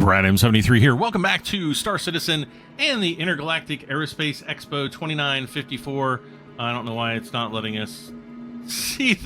Brad M73 here. Welcome back to Star Citizen and the Intergalactic Aerospace Expo 2954. I don't know why it's not letting us see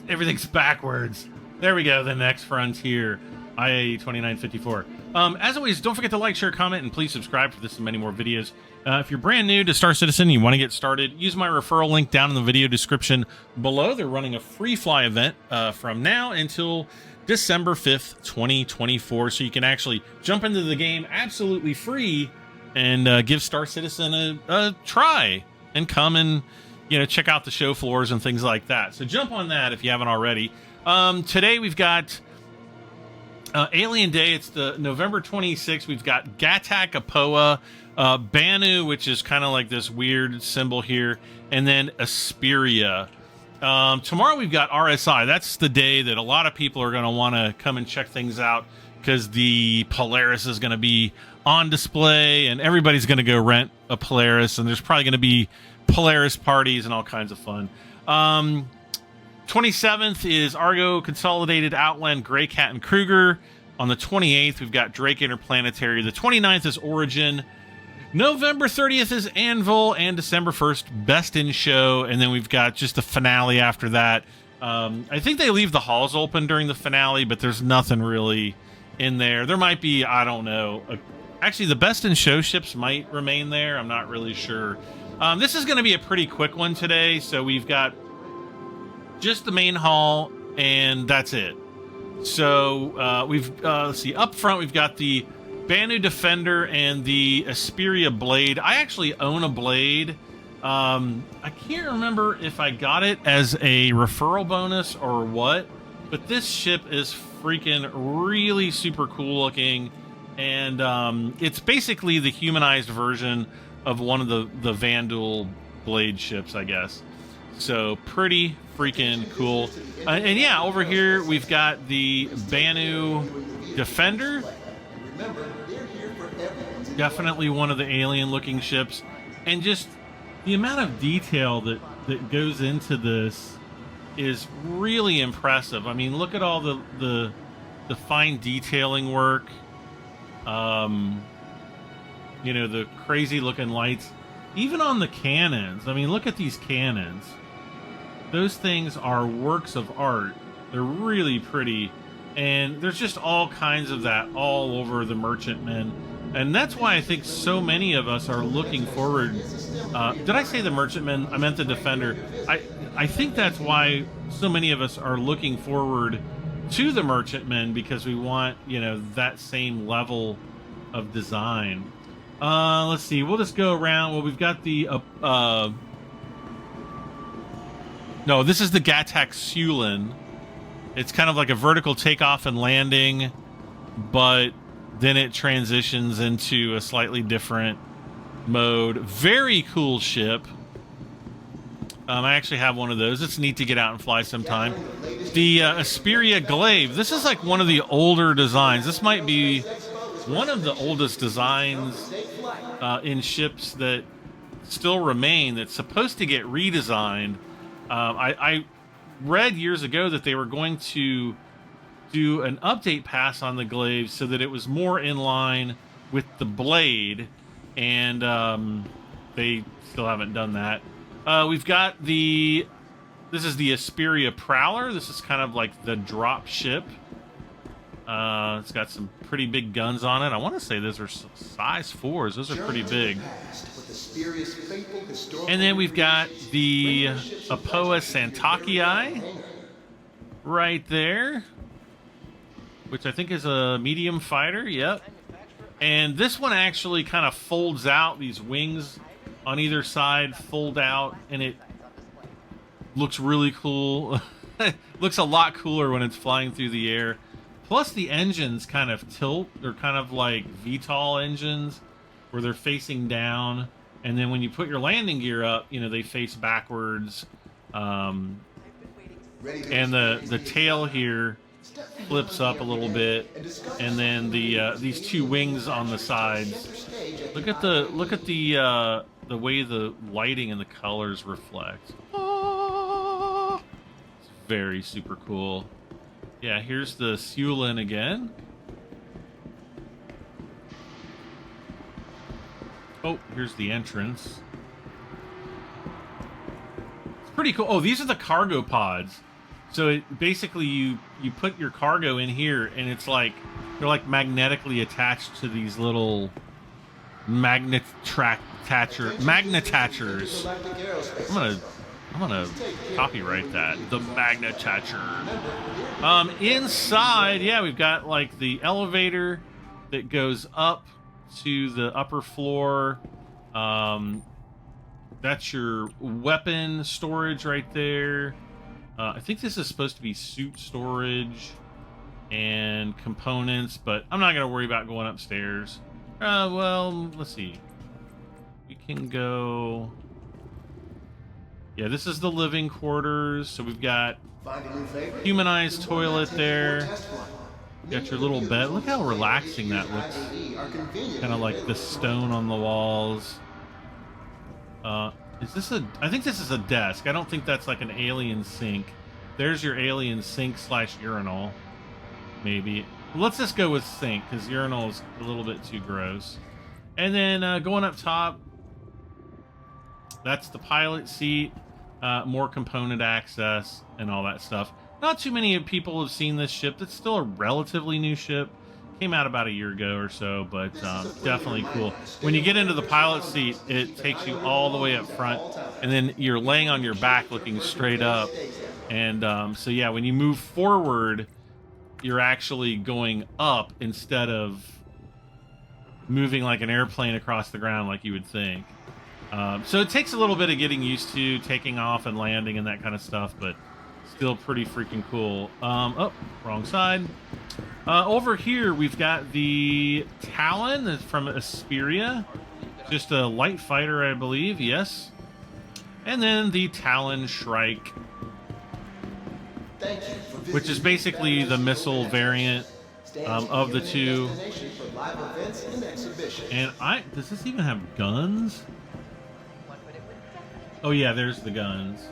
everything's backwards. There we go, the next frontier, IA 2954. As always, don't forget to like, share, comment, and please subscribe for this and many more videos. If you're brand new to Star Citizen and you want to get started, use my referral link down in the video description below. They're running a free fly event from now until December 5th, 2024, so you can actually jump into the game absolutely free and give Star Citizen a try and come and check out the show floors and things like that. So jump on that if you haven't already. Today we've got Alien Day. It's the November 26th. We've got Gatak Apoa, Banu, which is kind of like this weird symbol here, and then Asperia. Tomorrow we've got RSI. That's the day that a lot of people are going to want to come and check things out because the Polaris is going to be on display and everybody's going to go rent a Polaris, and there's probably going to be Polaris parties and all kinds of fun. 27th is Argo Consolidated, Outland, Greycat, and Kruger. On the 28th, we've got Drake Interplanetary. The 29th is Origin. November 30th is Anvil, and December 1st, Best in Show, and then we've got just the finale after that. I think they leave the halls open during the finale, but there's nothing really in there. There might be, I don't know. Actually, the Best in Show ships might remain there. I'm not really sure. This is going to be a pretty quick one today, so we've got just the main hall, and that's it. So let's see, up front we've got the Banu Defender and the Asperia Blade. I actually own a Blade. I can't remember if I got it as a referral bonus or what, but this ship is freaking really super cool looking, and it's basically the humanized version of one of the Vandal Blade ships, I guess. So pretty freaking cool. And yeah, over here we've got the Banu Defender. Definitely one of the alien looking ships, and just the amount of detail that goes into this is really impressive. I mean, look at all the fine detailing work, the crazy looking lights, even on the cannons. I mean, look at these cannons. Those things are works of art. They're really pretty, and there's just all kinds of that all over the Merchantman. And that's why I think so many of us are looking forward. Did I say the Merchantman? I meant the Defender. I think that's why so many of us are looking forward to the Merchantman, because we want, that same level of design. Let's see. We'll just go around. Well, we've got the... no, this is the Gatak Sulin. It's kind of like a vertical takeoff and landing, but then it transitions into a slightly different mode. Very cool ship. I actually have one of those. It's neat to get out and fly sometime. The Asperia Glaive. This is like one of the older designs. This might be one of the oldest designs in ships that still remain, that's supposed to get redesigned. I read years ago that they were going to do an update pass on the Glaive so that it was more in line with the Blade, and they still haven't done that. We've got this is the Asperia Prowler. This is kind of like the drop ship. It's got some pretty big guns on it. I want to say those are size 4s. Those are pretty big. And then we've got the Apoa Santakii right there, which I think is a medium fighter. Yep. And this one actually kind of folds out. These wings on either side fold out, and it looks really cool. It looks a lot cooler when it's flying through the air. Plus the engines kind of tilt. They're kind of like VTOL engines where they're facing down. And then when you put your landing gear up, they face backwards. And the tail here flips up a little bit, and then these two wings on the sides. Look at the way the lighting and the colors reflect. Oh, it's very super cool. Yeah, here's the Sulin again. Oh, here's the entrance. It's pretty cool. Oh, these are the cargo pods. So basically you put your cargo in here, and it's like they're like magnetically attached to these little magnetachers. I'm gonna copyright that. The magnetacher. Inside, yeah, we've got like the elevator that goes up to the upper floor. That's your weapon storage right there. I think this is supposed to be suit storage and components, but I'm not going to worry about going upstairs. Well, let's see. We can go... Yeah, this is the living quarters. So we've got humanized toilet there. Got your little bed. Look how relaxing that looks. Kind of like the stone on the walls. Is this a... I think this is a desk. I don't think that's like an alien sink. There's your alien sink / urinal. Maybe. Let's just go with sink, because urinal is a little bit too gross. And then going up top, that's the pilot seat. More component access and all that stuff. Not too many people have seen this ship. It's still a relatively new ship. Came out about a year ago or so, but definitely cool. When you get into the pilot seat, it takes you all the way up front, and then you're laying on your back looking straight up. And so yeah, when you move forward, you're actually going up instead of moving like an airplane across the ground like you would think. So it takes a little bit of getting used to taking off and landing and that kind of stuff, but still pretty freaking cool. Oh, wrong side. Over here, we've got the Talon that's from Asperia. Just a light fighter, I believe, yes. And then the Talon Shrike, which is basically the missile variant of the two. And does this even have guns? Oh yeah, there's the guns.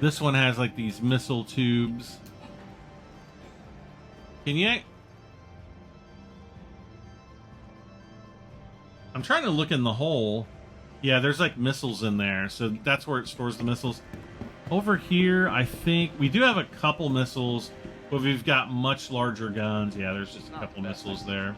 This one has like these missile tubes. Can you... I'm trying to look in the hole. Yeah, there's like missiles in there, so that's where it stores the missiles. Over here, I think we do have a couple missiles, but we've got much larger guns. Yeah, there's just a couple missiles there.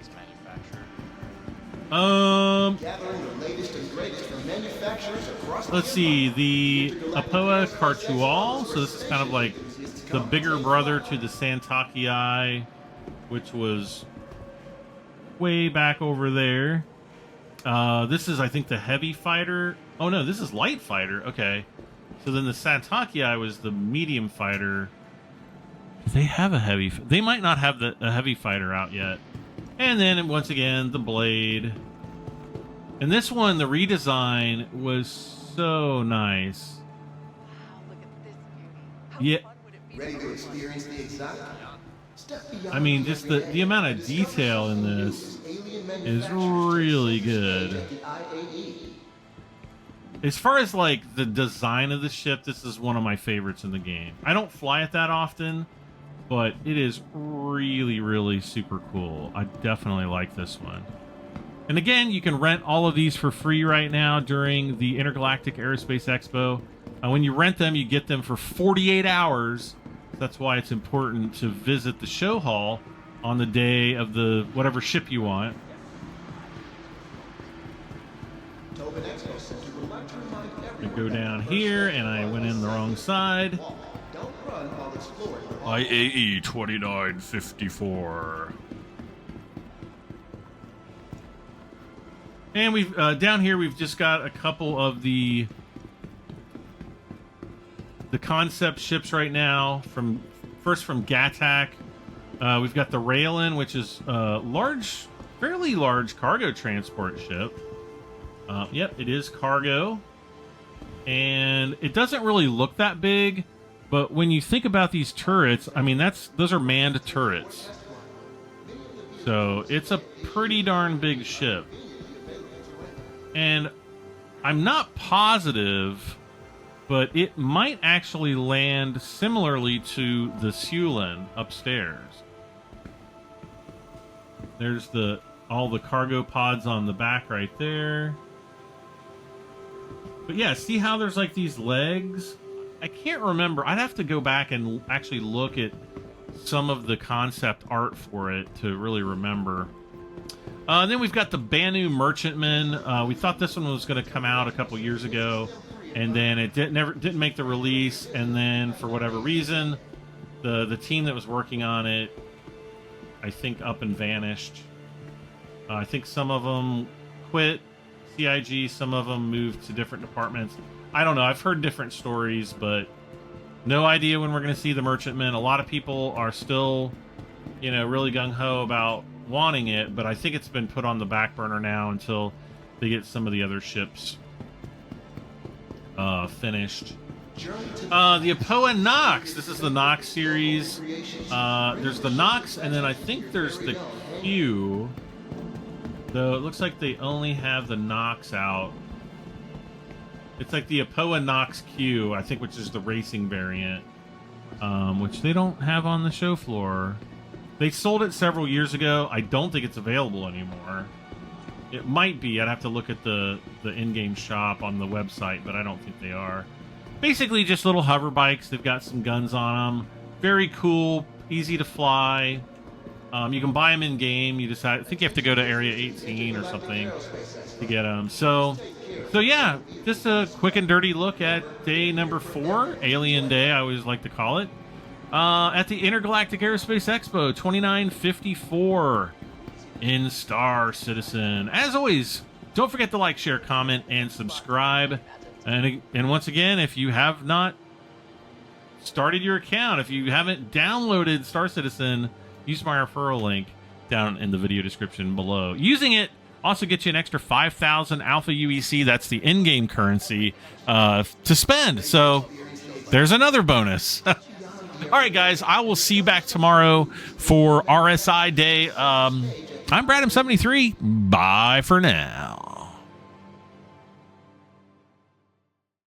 Let's see, the Apoa Cartual. So this is kind of like the bigger brother to the Santakii, which was way back over there. This is, I think, the heavy fighter. Oh no, this is light fighter. Okay. So then the Santakii was the medium fighter. They have a heavy... They might not have a heavy fighter out yet. And then, once again, the blade. And this one, the redesign was so nice. Wow, look at this beauty. How Yeah. fun would it be Ready to experience the exotic? I mean, just the amount of detail in this is really good. As far as, like, the design of the ship, this is one of my favorites in the game. I don't fly it that often, but it is really, really super cool. I definitely like this one. And again, you can rent all of these for free right now during the Intergalactic Aerospace Expo. When you rent them, you get them for 48 hours. That's why it's important to visit the show hall on the day of the whatever ship you want. I go down here, and I went in the wrong side. IAE 2954. And we've down here we've just got a couple of the concept ships right now. First from Gattac, we've got the Raelin, which is a fairly large cargo transport ship. Yep, it is cargo, and it doesn't really look that big. But when you think about these turrets, I mean, those are manned turrets. So it's a pretty darn big ship. And I'm not positive, but it might actually land similarly to the Sulin upstairs. There's all the cargo pods on the back right there. But yeah, see how there's like these legs? I can't remember. I'd have to go back and actually look at some of the concept art for it to really remember. Then we've got the Banu Merchantman. We thought this one was going to come out a couple years ago, and then it didn't make the release. And then for whatever reason, the team that was working on it, I think, up and vanished. I think some of them quit CIG, some of them moved to different departments. I don't know. I've heard different stories, but no idea when we're going to see the Merchantman. A lot of people are still, you know, really gung-ho about wanting it, but I think it's been put on the back burner now until they get some of the other ships finished. The Apoa Nox. This is the Nox series. There's the Nox, and then I think there's the Q. Though it looks like they only have the Nox out. It's like the Apoa Nox Q, I think, which is the racing variant, which they don't have on the show floor. They sold it several years ago. I don't think it's available anymore. It might be. I'd have to look at the in-game shop on the website, but I don't think they are. Basically, just little hover bikes. They've got some guns on them. Very cool, easy to fly. You can buy them in game. You decide. I think you have to go to Area 18 or something to get them. So yeah, just a quick and dirty look at day number 4, Alien Day. I always like to call it. At the Intergalactic Aerospace Expo 2954 in Star Citizen. As always, don't forget to like, share, comment, and subscribe. And once again, if you have not started your account, if you haven't downloaded Star Citizen, use my referral link down in the video description below. Using it also gets you an extra 5,000 Alpha UEC. That's the in-game currency to spend. So there's another bonus. All right, guys, I will see you back tomorrow for RSI Day. I'm Bradham73. Bye for now.